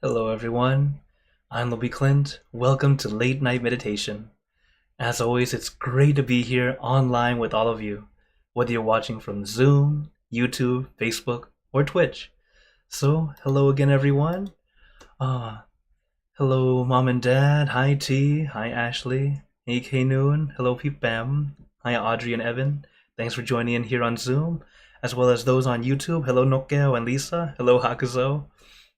Hello, everyone. I'm Lobby Clint. Welcome to Late Night Meditation. As always, it's great to be here online with all of you, whether you're watching from Zoom, YouTube, Facebook, or Twitch. So, hello again, everyone. Uh, Hello, Mom and Dad. Hi, T. Hi, Ashley. Hey, K Noon. Hello, Peep Bam. Hi, Audrey and Evan. Thanks for joining in here on Zoom, as well as those on YouTube. Hello, Nokeo and Lisa. Hello, Hakuzo.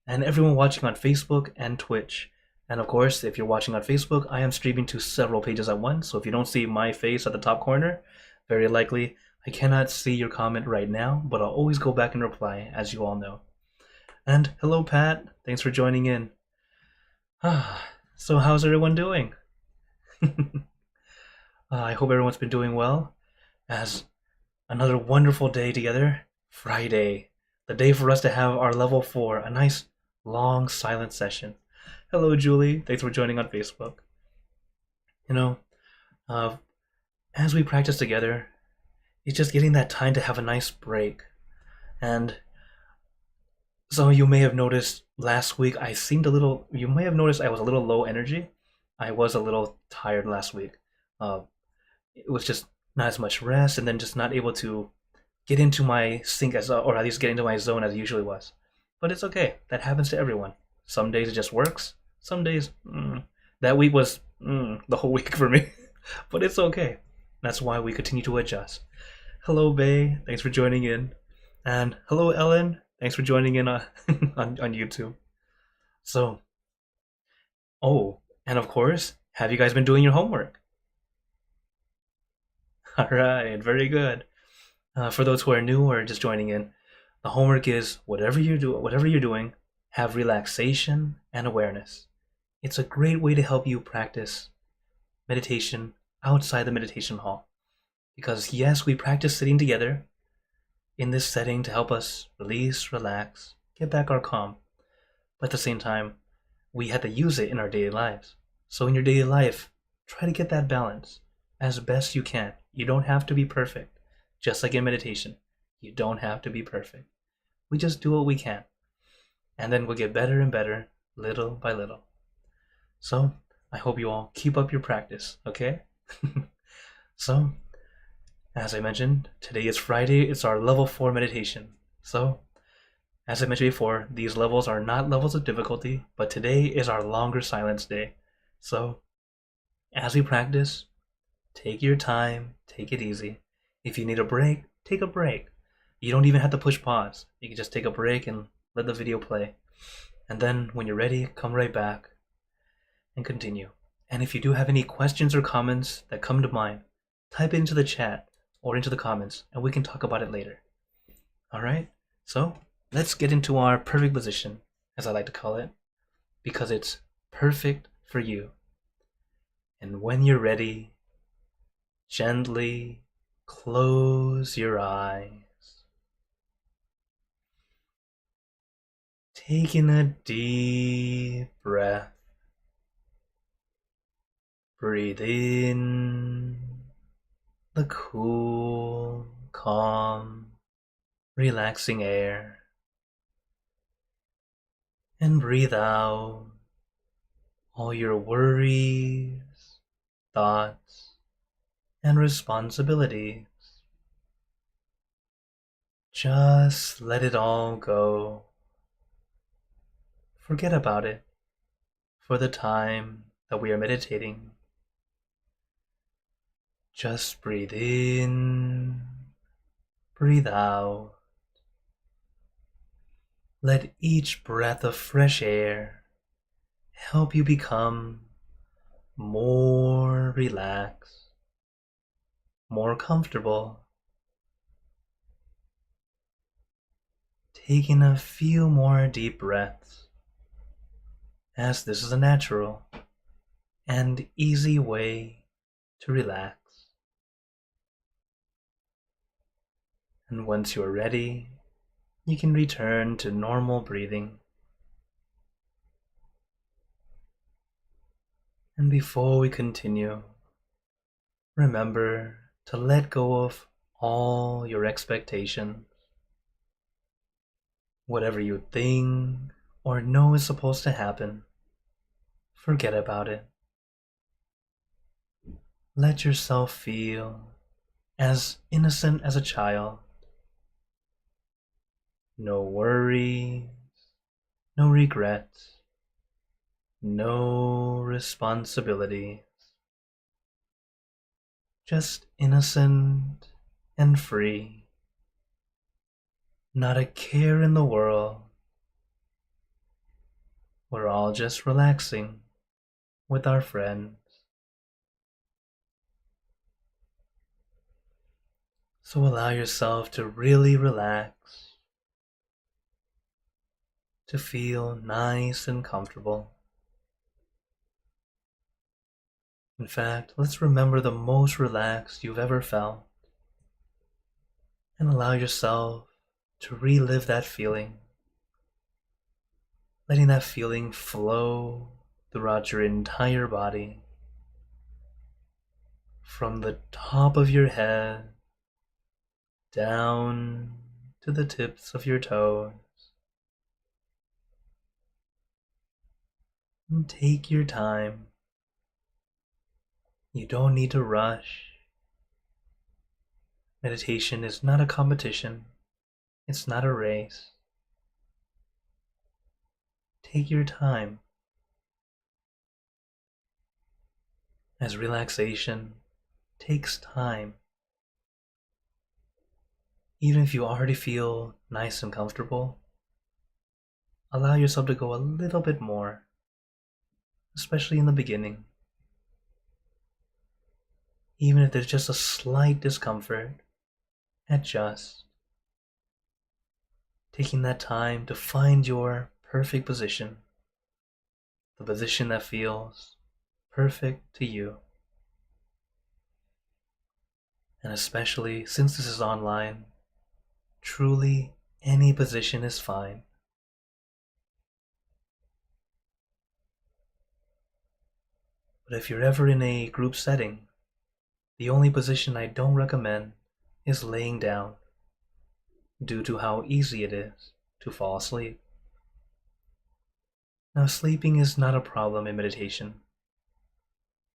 And everyone watching on Facebook and Twitch. And of course, if you're watching on Facebook, I am streaming to several pages at once, so if you don't see my face at the top corner, very likely I cannot see your comment right now, but I'll always go back and reply, as you all know. And hello, Pat. Thanks for joining in. So how's everyone doing? I hope everyone's been doing well, as another wonderful day together. Friday, the day for us to have our level 4, a nice long silent session. Hello, Julie. Thanks for joining on Facebook. You know, uh, as we practice together, it's just getting that time to have a nice break. And some of you may have noticed last week you may have noticed I was a little low energy. I was a little tired last week. Uh, it was just not as much rest, and then just not able to get into my sync or at least get into my zone as it usually was. But it's okay. That happens to everyone. Some days it just works. Some days, that week was the whole week for me. But it's okay. That's why we continue to adjust. Hello, Bay. Thanks for joining in. And hello, Ellen. Thanks for joining in on YouTube. So, oh, and of course, have you guys been doing your homework? All right, very good. For those who are new or just joining in, the homework is whatever you're doing, have relaxation and awareness. It's a great way to help you practice meditation outside the meditation hall. Because yes, we practice sitting together in this setting to help us release, relax, get back our calm. But at the same time, we have to use it in our daily lives. So in your daily life, try to get that balance as best you can. You don't have to be perfect. Just like in meditation, you don't have to be perfect. We just do what we can. And then we'll get better and better, little by little. So, I hope you all keep up your practice, okay? So, as I mentioned, today is Friday, it's our level 4 meditation. So, as I mentioned before, these levels are not levels of difficulty, but today is our longer silence day. So, as we practice, take your time, take it easy. If you need a break, take a break. You don't even have to push pause. You can just take a break and let the video play. And then when you're ready, come right back and continue. And if you do have any questions or comments that come to mind, type it into the chat or into the comments and we can talk about it later. Alright, so let's get into our perfect position, as I like to call it, because it's perfect for you. And when you're ready, gently close your eyes. Taking a deep breath. Breathe in the cool, calm, relaxing air. And breathe out all your worries, thoughts, and responsibilities. Just let it all go. Forget about it for the time that we are meditating. Just breathe in, breathe out. Let each breath of fresh air help you become more relaxed, more comfortable. Taking a few more deep breaths, as this is a natural and easy way to relax. And once you are ready, you can return to normal breathing. And before we continue, remember to let go of all your expectations. Whatever you think or know is supposed to happen, forget about it. Let yourself feel as innocent as a child. No worries, no regrets, no responsibilities. Just innocent and free. Not a care in the world. We're all just relaxing with our friends. So allow yourself to really relax, to feel nice and comfortable. In fact, let's remember the most relaxed you've ever felt and allow yourself to relive that feeling, letting that feeling flow throughout your entire body, from the top of your head down to the tips of your toes. And take your time. You don't need to rush. Meditation is not a competition. It's not a race. Take your time. As relaxation takes time. Even if you already feel nice and comfortable, allow yourself to go a little bit more, especially in the beginning. Even if there's just a slight discomfort, adjust. Taking that time to find your perfect position, the position that feels perfect to you. And especially since this is online, truly any position is fine. But if you're ever in a group setting, the only position I don't recommend is laying down, due to how easy it is to fall asleep. Now, sleeping is not a problem in meditation,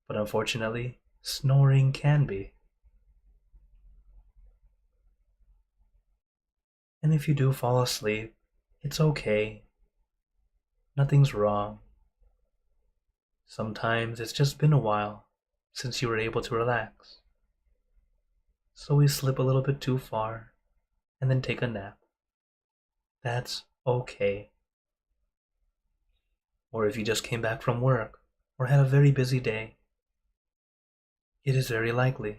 but unfortunately, snoring can be. And if you do fall asleep, it's okay. Nothing's wrong. Sometimes it's just been a while since you were able to relax. So we slip a little bit too far and then take a nap. That's okay. Or if you just came back from work or had a very busy day, it is very likely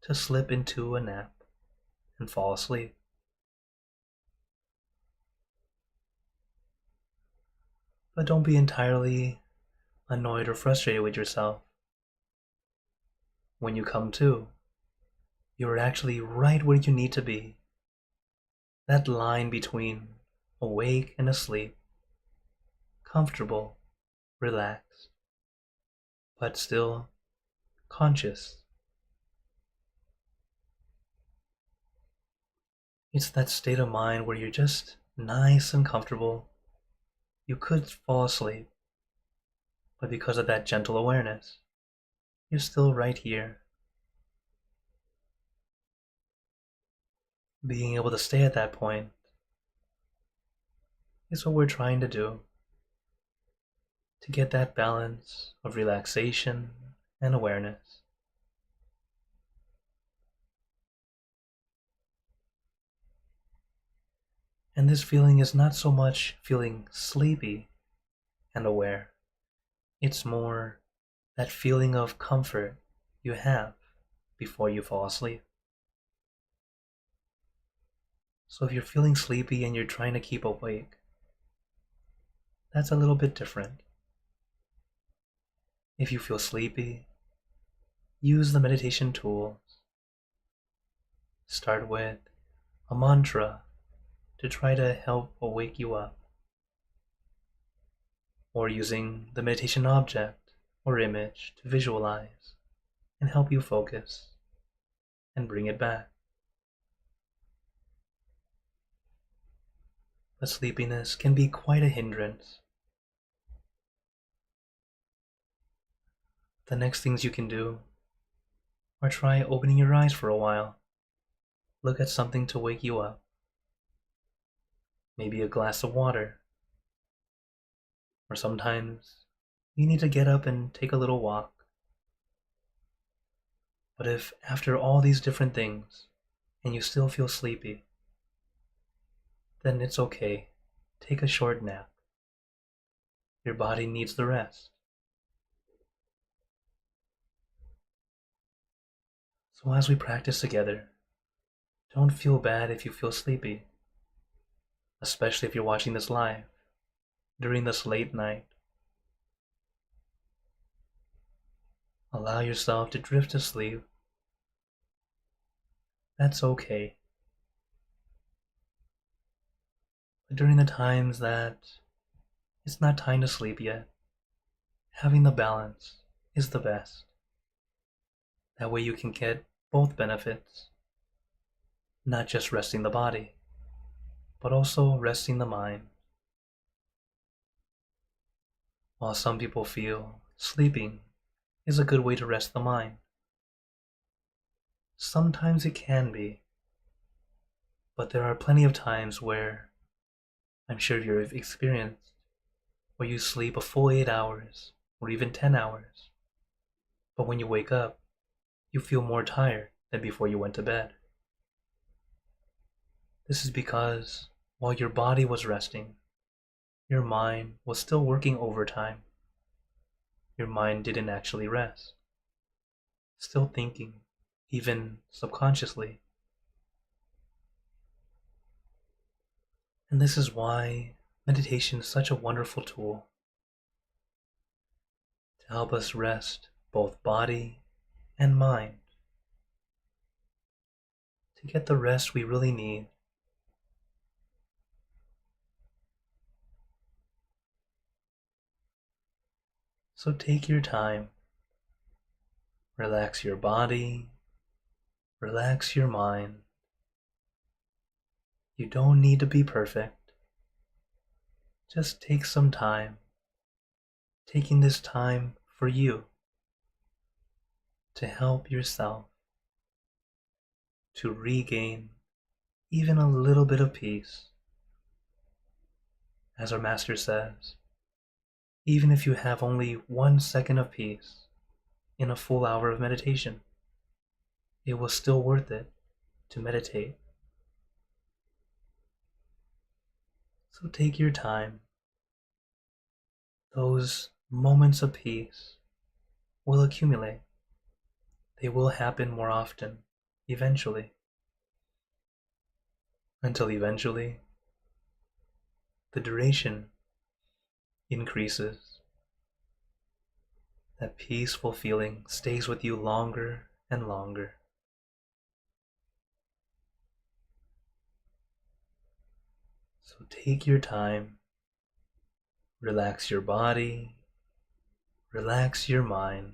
to slip into a nap and fall asleep. But don't be entirely annoyed or frustrated with yourself. When you come to, you're actually right where you need to be. That line between awake and asleep, comfortable, relaxed, but still conscious. It's that state of mind where you're just nice and comfortable. You could fall asleep, but because of that gentle awareness, you're still right here. Being able to stay at that point is what we're trying to do, to get that balance of relaxation and awareness. And this feeling is not so much feeling sleepy and aware. It's more that feeling of comfort you have before you fall asleep. So if you're feeling sleepy and you're trying to keep awake, that's a little bit different. If you feel sleepy, use the meditation tools. Start with a mantra to try to help wake you up, or using the meditation object or image to visualize and help you focus and bring it back. the sleepiness can be quite a hindrance. The next things you can do are try opening your eyes for a while. Look at something to wake you up. Maybe a glass of water. Or sometimes you need to get up and take a little walk. But if after all these different things and you still feel sleepy, then it's okay. Take a short nap. Your body needs the rest. So as we practice together, don't feel bad if you feel sleepy, especially if you're watching this live during this late night. Allow yourself to drift to sleep. That's okay. But during the times that it's not time to sleep yet, having the balance is the best. That way you can get both benefits, not just resting the body, but also resting the mind. While some people feel sleeping is a good way to rest the mind, sometimes it can be, but there are plenty of times where I'm sure you've experienced where you sleep a full 8 hours or even 10 hours, but when you wake up, you feel more tired than before you went to bed. This is because while your body was resting, your mind was still working overtime. Your mind didn't actually rest, still thinking, even subconsciously. And this is why meditation is such a wonderful tool to help us rest both body and mind, to get the rest we really need. So take your time, relax your body, relax your mind. You don't need to be perfect. Just take some time, taking this time for you, to help yourself, to regain even a little bit of peace. As our master says, even if you have only 1 second of peace in a full hour of meditation, it was still worth it to meditate. So take your time. Those moments of peace will accumulate. They will happen more often, eventually. Until eventually, the duration increases. That peaceful feeling stays with you longer and longer. So take your time, relax your body, relax your mind.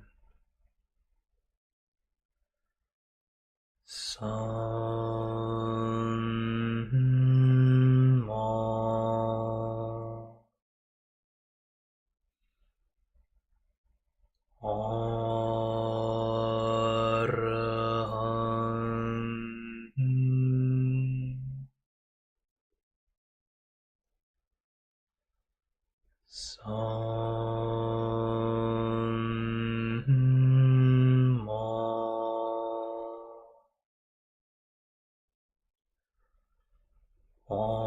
San Ma Arahant San Ma Arahant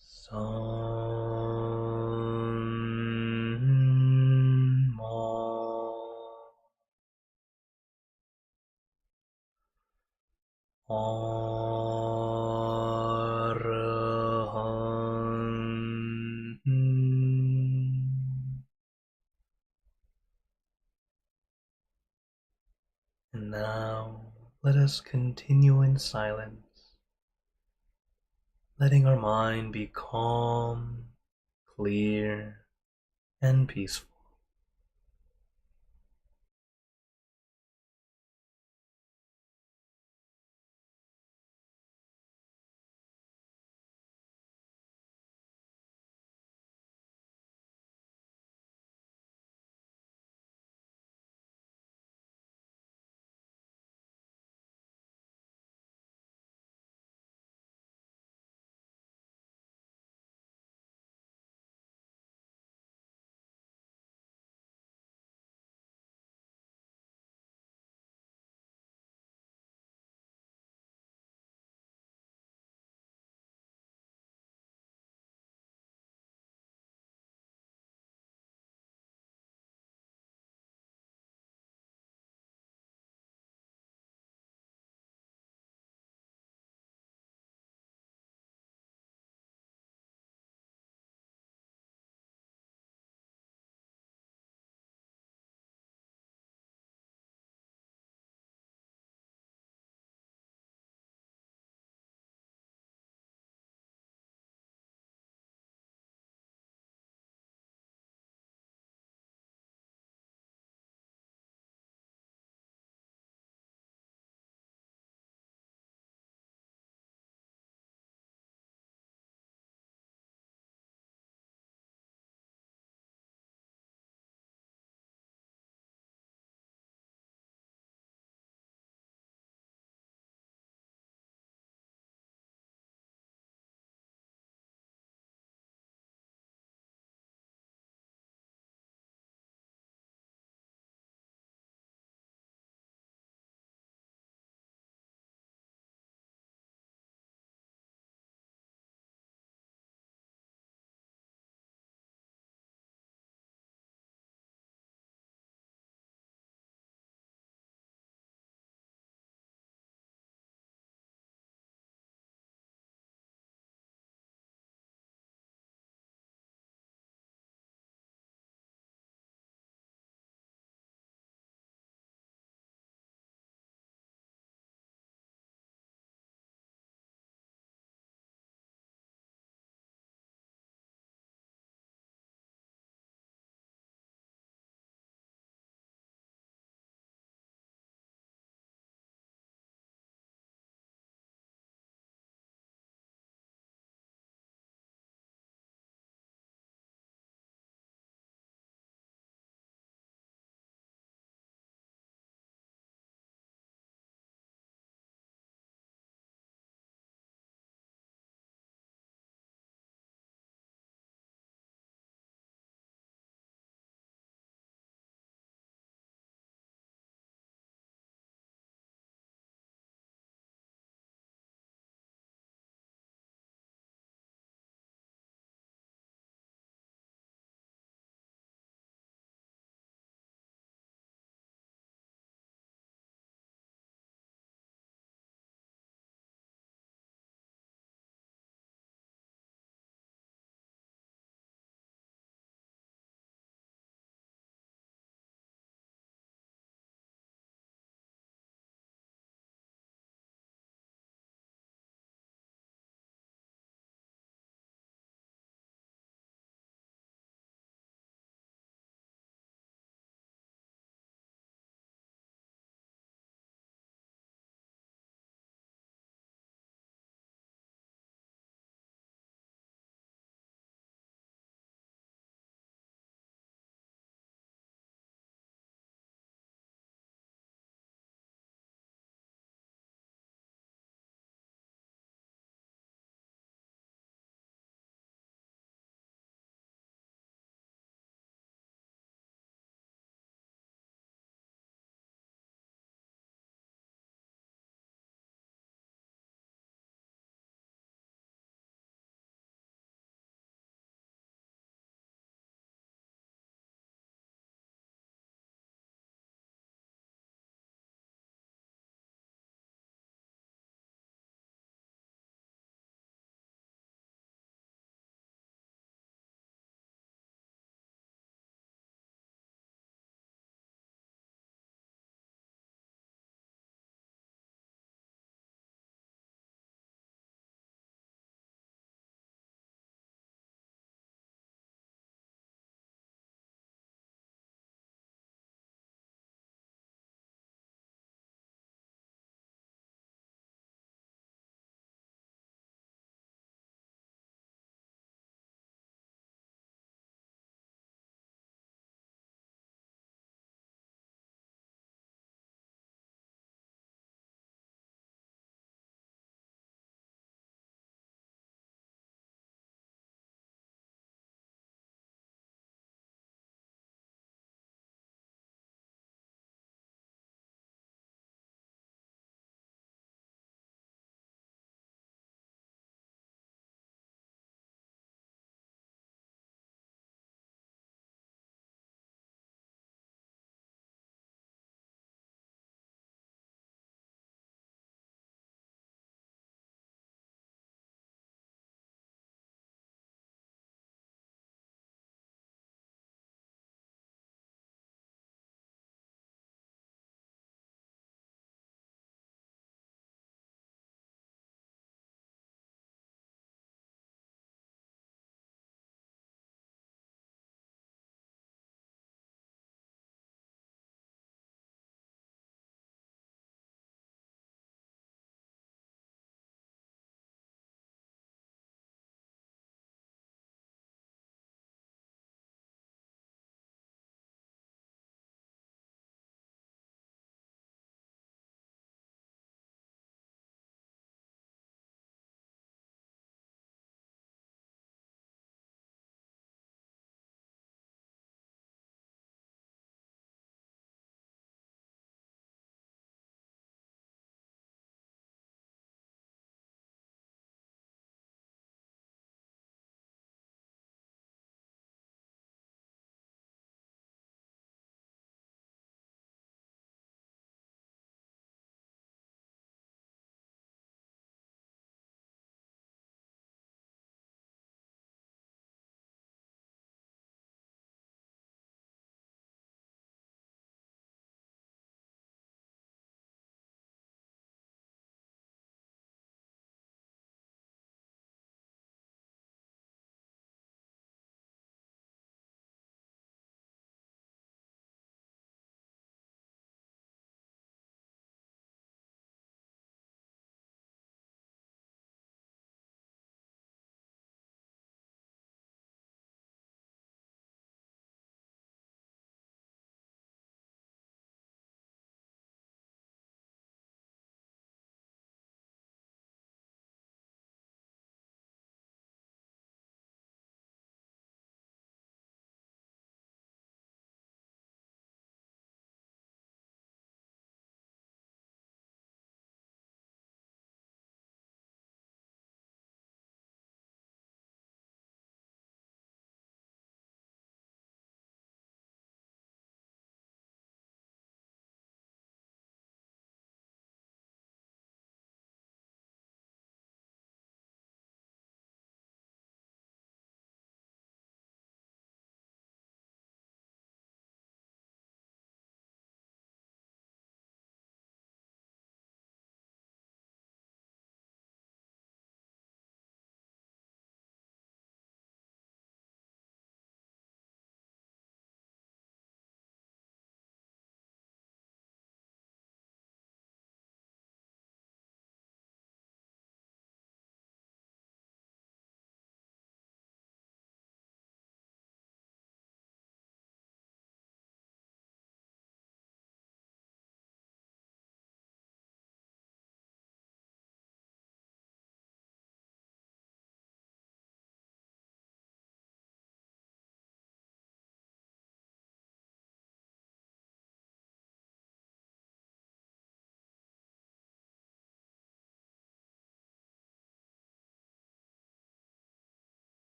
San Ma Arahant. And now let us continue in silence, letting our mind be calm, clear, and peaceful.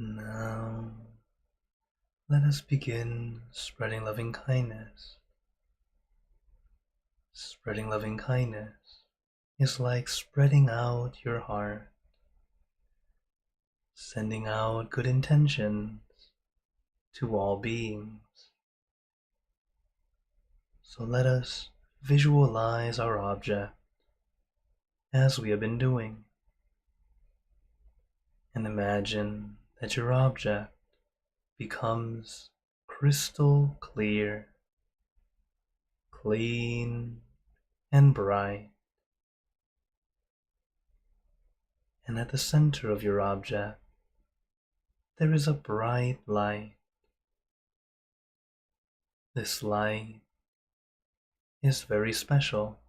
Now, let us begin spreading loving kindness. Spreading loving kindness is like spreading out your heart, sending out good intentions to all beings. So let us visualize our object as we have been doing, and imagine that your object becomes crystal clear, clean, and bright. And at the center of your object, there is a bright light. This light is very special.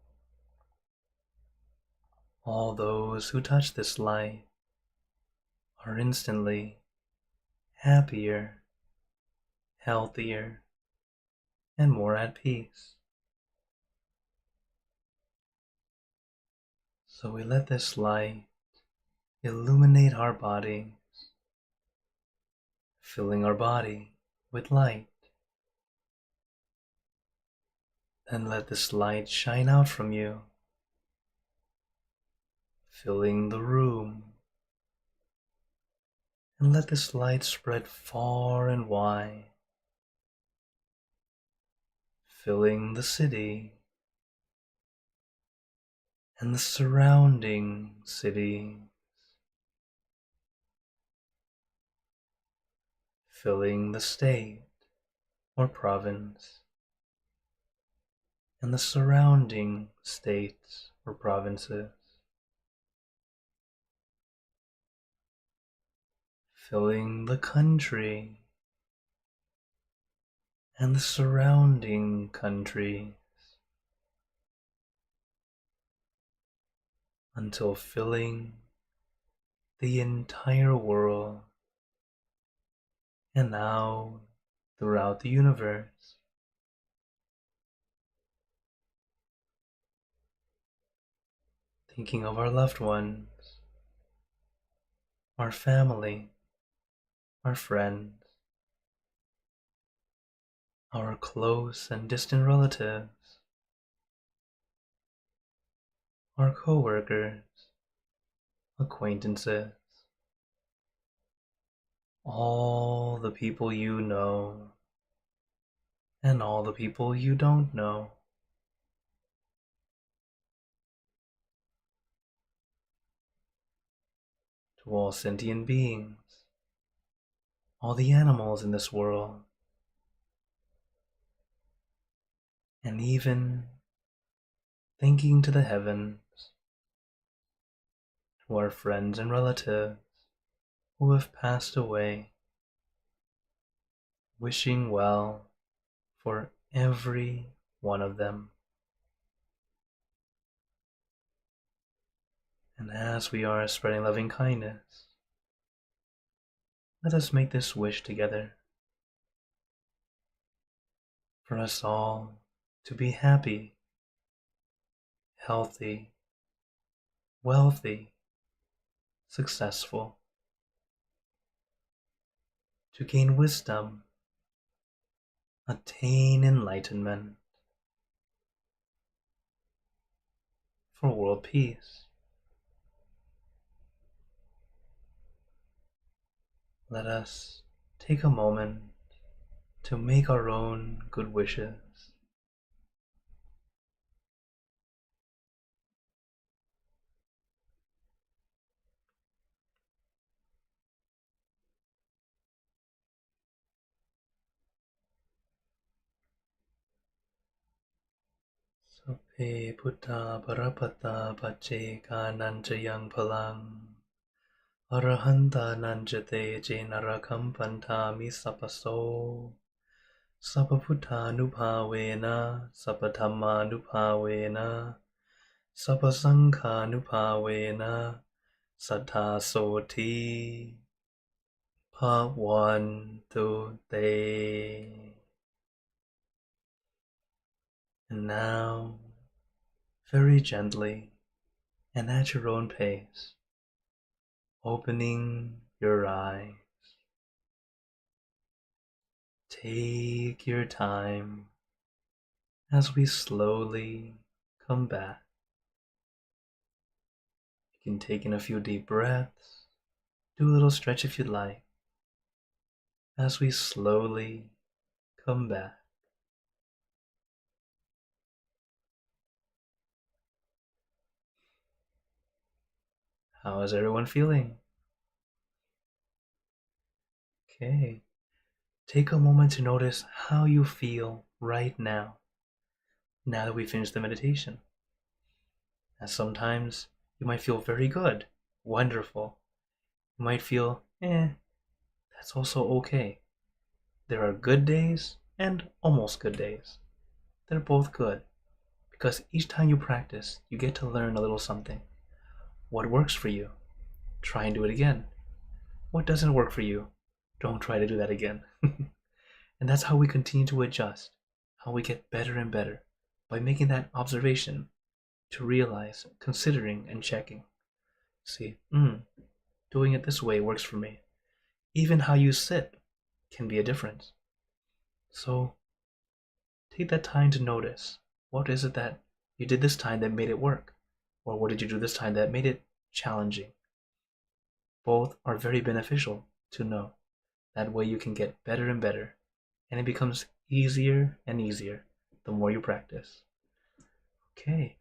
All those who touch this light are instantly happier, healthier, and more at peace. So we let this light illuminate our bodies, filling our body with light. Then let this light shine out from you, filling the room. And let this light spread far and wide, filling the city and the surrounding cities, filling the state or province and the surrounding states or provinces, filling the country and the surrounding countries, until filling the entire world and now throughout the universe. Thinking of our loved ones, our family, our friends, our close and distant relatives, our co-workers, acquaintances, all the people you know, and all the people you don't know. To all sentient beings, all the animals in this world, and even thinking to the heavens, to our friends and relatives who have passed away, wishing well for every one of them. And as we are spreading loving kindness, let us make this wish together for us all to be happy, healthy, wealthy, successful, to gain wisdom, attain enlightenment, for world peace. Let us take a moment to make our own good wishes. Sappe Buddha Parapata Pacceka Nanjayang Palang Arahanta Nanjate Narakam Pantami Sapaso Sappaputtanupavena Sappathammanupavena Sappasanghanupavena Saddhasoti Bhavantu Te. And now, very gently and at your own pace, opening your eyes. Take your time as we slowly come back. You can take in a few deep breaths, do a little stretch if you'd like, as we slowly come back. How is everyone feeling? Okay. Take a moment to notice how you feel right now that we finished the meditation. And sometimes you might feel very good, wonderful. You might feel, that's also okay. There are good days and almost good days. They're both good because each time you practice, you get to learn a little something. What works for you? Try and do it again. What doesn't work for you? Don't try to do that again. And that's how we continue to adjust, how we get better and better by making that observation to realize, considering, and checking. See, doing it this way works for me. Even how you sit can be a difference. So take that time to notice, what is it that you did this time that made it work? Or what did you do this time that made it challenging? Both are very beneficial to know. That way you can get better and better, and it becomes easier and easier the more you practice. Okay,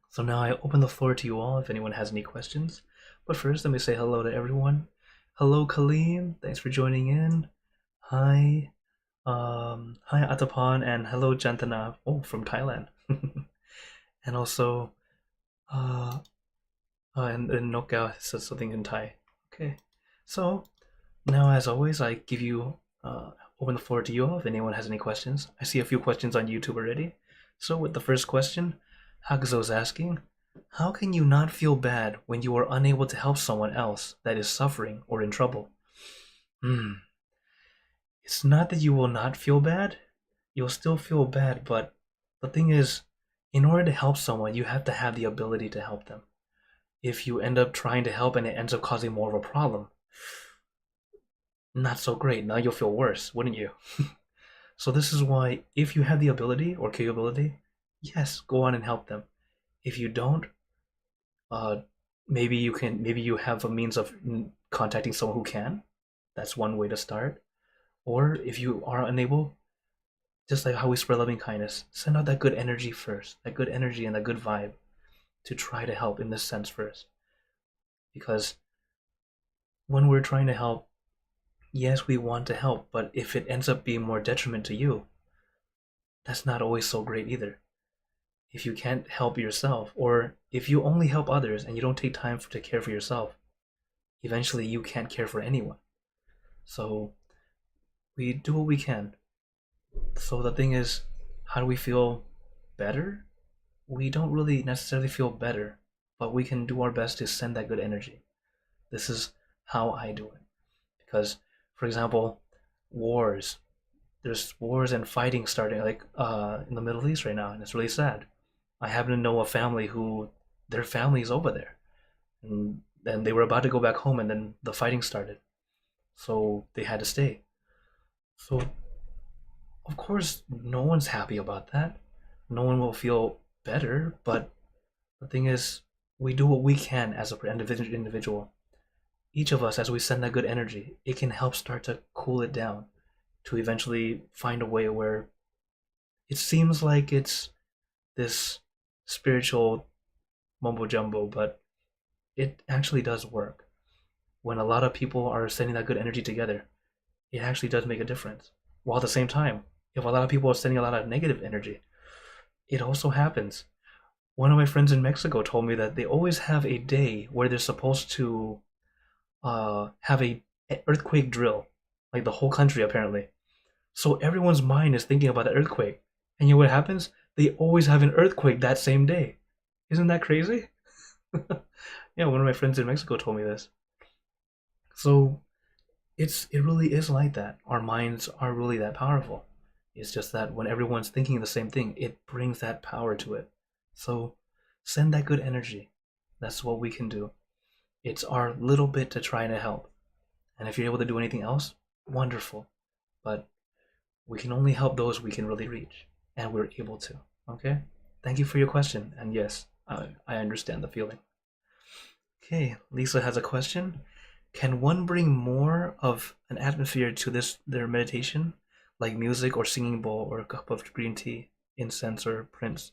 so now I open the floor to you all if anyone has any questions. But first, let me say hello to everyone. Hello, Kaleem. Thanks for joining in. Hi. Hi, Atapan, and hello, Jantana. Oh, from Thailand. And also, and Noka says something in Thai. Okay, so now, as always, I give you open the floor to you all if anyone has any questions. I see a few questions on YouTube already. So with the first question, Hagzo's asking, how can you not feel bad when you are unable to help someone else that is suffering or in trouble? It's not that you will not feel bad. You'll still feel bad, but the thing is, in order to help someone, you have to have the ability to help them. If you end up trying to help and it ends up causing more of a problem, not so great. Now you'll feel worse, wouldn't you? So this is why, if you have the ability or capability, yes, go on and help them. If you don't, maybe you have a means of contacting someone who can. That's one way to start. Or if you are unable, just like how we spread loving kindness, send out that good energy first, that good energy and that good vibe to try to help in this sense first. Because when we're trying to help, yes, we want to help, but if it ends up being more detriment to you, that's not always so great either. If you can't help yourself, or if you only help others and you don't take time to care for yourself, eventually you can't care for anyone. So we do what we can. So the thing is, how do we feel better? We don't really necessarily feel better, but we can do our best to send that good energy. This is how I do it. Because, for example, wars. There's wars and fighting starting in the Middle East right now, and it's really sad. I happen to know a family who their family is over there, and then they were about to go back home, and then the fighting started, so they had to stay. So of course, no one's happy about that. No one will feel better, but the thing is, we do what we can as an individual. Each of us, as we send that good energy, it can help start to cool it down to eventually find a way where it seems like it's this spiritual mumbo jumbo, but it actually does work. When a lot of people are sending that good energy together, it actually does make a difference. While at the same time, if a lot of people are sending a lot of negative energy, it also happens. One of my friends in Mexico told me that they always have a day where they're supposed to have a earthquake drill, like the whole country apparently. So everyone's mind is thinking about the earthquake, and you know what happens? They always have an earthquake that same day. Isn't that crazy? Yeah, one of my friends in Mexico told me this. So it really is like that. Our minds are really that powerful. It's just that when everyone's thinking the same thing, it brings that power to it. So send that good energy. That's what we can do. It's our little bit to try to help. And if you're able to do anything else, wonderful. But We can only help those we can really reach, and we're able to. Okay? Thank you for your question. And yes, I understand the feeling. Okay, Lisa has a question. Can one bring more of an atmosphere to their meditation, like music or singing bowl or a cup of green tea, incense or prints?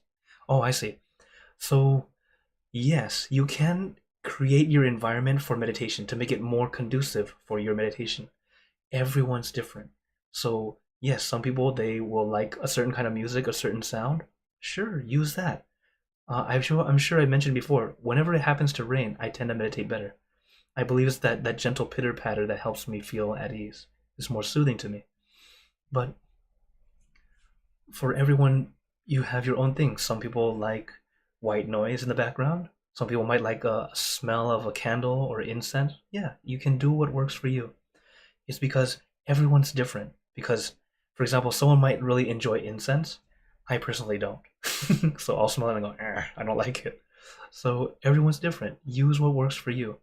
Oh, I see. So, yes, you can create your environment for meditation to make it more conducive for your meditation. Everyone's different. So, yes, some people they will like a certain kind of music, a certain sound. Sure, use that. I'm sure I mentioned before, whenever it happens to rain, I tend to meditate better. I believe it's that gentle pitter patter that helps me feel at ease. It's more soothing to me. But for everyone, you have your own thing. Some people like white noise in the background. Some people might like a smell of a candle or incense. Yeah, you can do what works for you. It's because everyone's different. Because, for example, someone might really enjoy incense. I personally don't. So I'll smell it and go, I don't like it. So everyone's different. Use what works for you.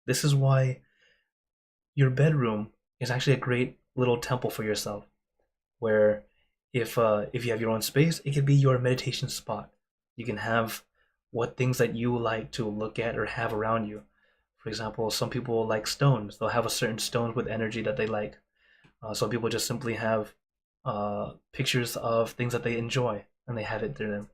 This is why your bedroom is actually a great little temple for yourself, where if you have your own space, it could be your meditation spot. You can have what things that you like to look at or have around you. For example, some people like stones. They'll have a certain stone with energy that they like. Some people just simply have pictures of things that they enjoy and they have it through them.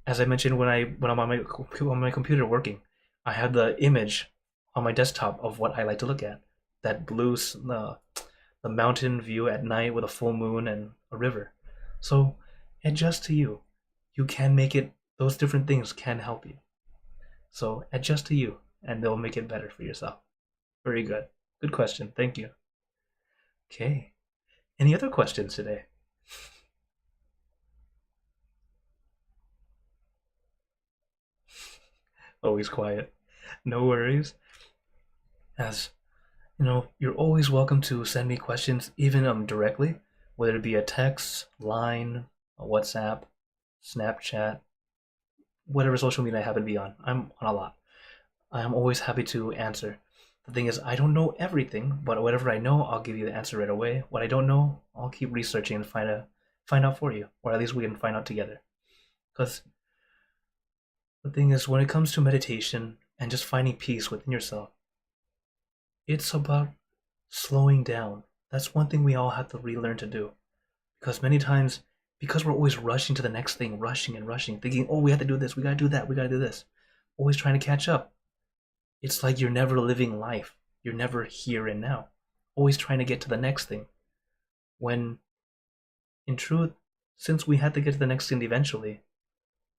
As I mentioned, when I'm on my computer working, I have the image on my desktop of what I like to look at. That blue, the mountain view at night with a full moon and a river. So adjust to you. You can make it. Those different things can help you. So adjust to you, and they'll make it better for yourself. Very good. Good question. Thank you. Okay. Any other questions today? Always quiet. No worries. As you know, you're always welcome to send me questions, even directly, whether it be a text, line, a WhatsApp, Snapchat, whatever social media I happen to be on. I'm on a lot. I'm always happy to answer. The thing is, I don't know everything, but whatever I know, I'll give you the answer right away. What I don't know, I'll keep researching and find out for you, or at least we can find out together. Because the thing is, when it comes to meditation and just finding peace within yourself, it's about slowing down. That's one thing we all have to relearn to do. Because many times, because we're always rushing to the next thing, rushing and rushing, thinking, oh, we have to do this, we gotta do that, we gotta do this, always trying to catch up. It's like you're never living life. You're never here and now. Always trying to get to the next thing. When, in truth, since we had to get to the next thing eventually,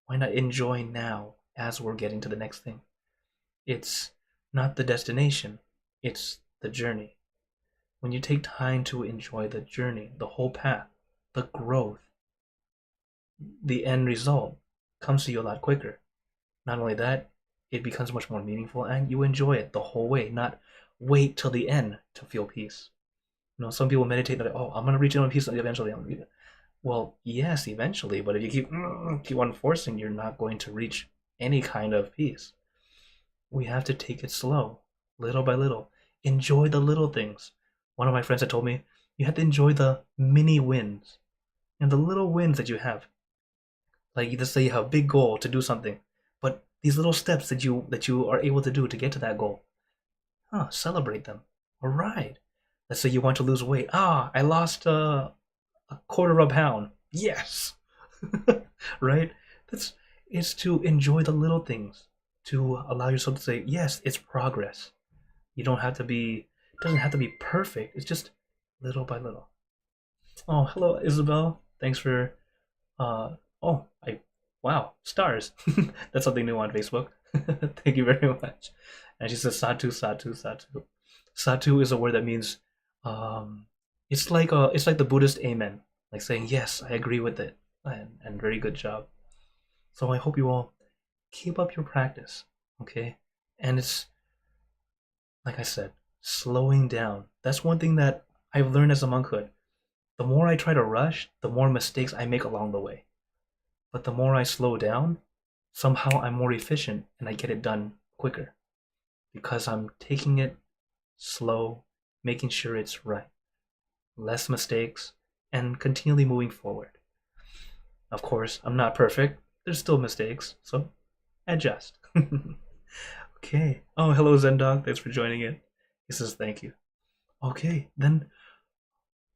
why not enjoy now as we're getting to the next thing? It's not the destination, it's the journey. When you take time to enjoy the journey, the whole path, the growth, the end result comes to you a lot quicker. Not only that, it becomes much more meaningful and you enjoy it the whole way, not wait till the end to feel peace. You know, some people meditate that, oh, I'm going to reach inner peace eventually. Well, yes, eventually, but if you keep on forcing, you're not going to reach any kind of peace. We have to take it slow, little by little. Enjoy the little things. One of my friends had told me, you have to enjoy the mini wins and the little wins that you have. Like, let's say you have a big goal to do something, but these little steps that you are able to do to get to that goal, celebrate them. All right. Let's say you want to lose weight. I lost a quarter of a pound. Yes. Right? That's it's to enjoy the little things, to allow yourself to say, yes, it's progress. You don't have to be it doesn't have to be perfect. It's just little by little. Oh, hello, Isabel. Thanks for oh, I wow, stars. That's something new on Facebook. Thank you very much. And she says satu satu satu. Satu is a word that means um it's like the Buddhist amen, like saying yes, I agree with it, and very good job. So I hope you all keep up your practice, okay? And it's like I said, slowing down. That's one thing that I've learned as a monkhood. The more I try to rush, the more mistakes I make along the way. But the more I slow down, somehow I'm more efficient and I get it done quicker because I'm taking it slow, making sure it's right. Less mistakes, and continually moving forward. Of course, I'm not perfect. There's still mistakes, so adjust. Okay. Oh, hello, Zendog. Thanks for joining in. He says thank you. Okay, then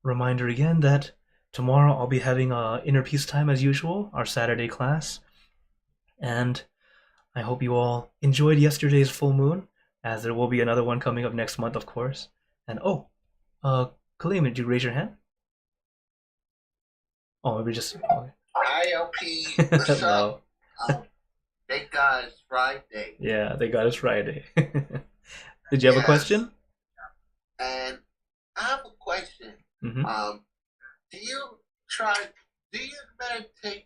reminder again that tomorrow I'll be having inner peace time as usual, our Saturday class, and I hope you all enjoyed yesterday's full moon, as there will be another one coming up next month, of course. And Kaleem, did you raise your hand? Oh, maybe just. Okay. Hi, LP. What's Hello. up? Thank God it's Friday. Yeah, they got us Friday. Did you have a question? And I have a question. Mm-hmm. Do you meditate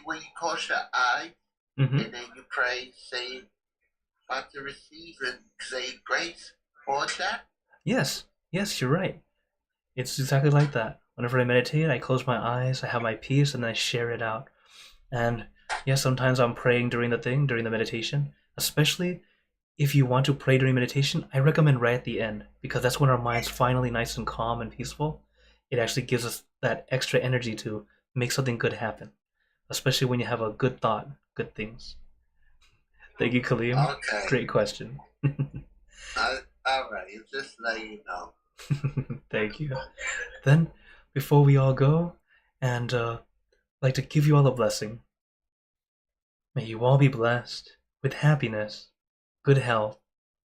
when you close your eyes Mm-hmm. and then you pray, say about to receive and say grace for that? Yes, you're right. It's exactly like that. Whenever I meditate, I close my eyes, I have my peace, and then I share it out. And yes, sometimes I'm praying during the meditation. Especially if you want to pray during meditation, I recommend right at the end, because that's when our mind's finally nice and calm and peaceful. It actually gives us that extra energy to make something good happen, especially when you have a good thought, good things. Thank you, Kaleem. Okay. Great question. All right, just let you know. Thank you. Then, before we all go, and like to give you all a blessing. May you all be blessed with happiness, good health,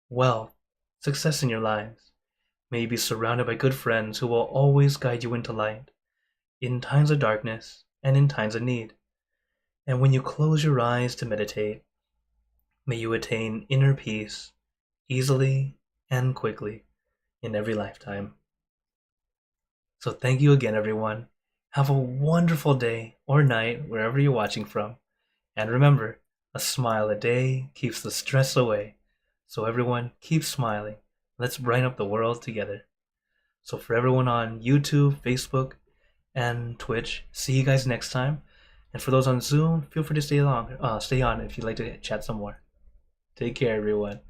wealth, success in your lives. May you be surrounded by good friends who will always guide you into light, in times of darkness and in times of need. And when you close your eyes to meditate, may you attain inner peace easily and quickly in every lifetime. So thank you again, everyone. Have a wonderful day or night wherever you're watching from. And remember, a smile a day keeps the stress away. So everyone, keep smiling. Let's brighten up the world together. So for everyone on YouTube, Facebook, and Twitch, see you guys next time. And for those on Zoom, feel free to stay on if you'd like to chat some more. Take care, everyone.